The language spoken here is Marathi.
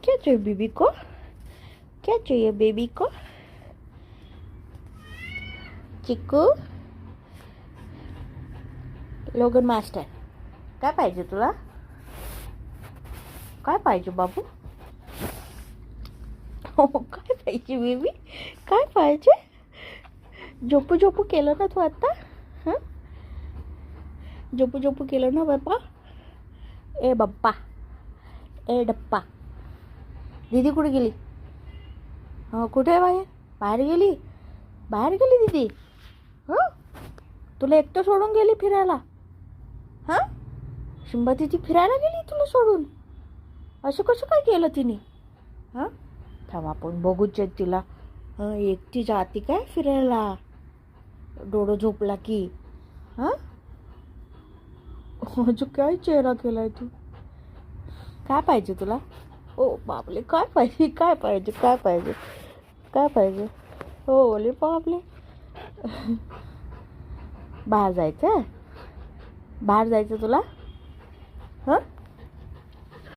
क्या चाहिए बेबी को? क्या चाहिए बेबी को? चिक्कू, लोगन मास्टर, काय पाहिजे तुला? काय पाहिजे बाबू? हो, काय पाहिजे बेबी? काय पाहिजे? झोपू झोपू केलं ना तू आता? हं? झोपू झोपू केलं ना बाप्पा? ए बाप्पा, ए डप्पा. दीदी कुठे गेली? कुठे आहे बाहेर? बाहेर गेली? बाहेर गेली दीदी? हं? तुला एकटं सोडून गेली फिरायला? हां, शिंबा दीदी फिरायला गेली तुला सोडून? असं कसं काय केलं तिने? हां, थांब आपण बघूच तिला. एकटी जाती काय फिरायला डोळं झोपला की? हां, अजून काय चेहरा केलाय तू? काय पाहिजे तुला? ओ बापले, काय पाहिजे? काय पाहिजे? काय पाहिजे? काय पाहिजे? हो बोले बापले. बाहेर जायचं? बाहेर जायचं तुला? हां,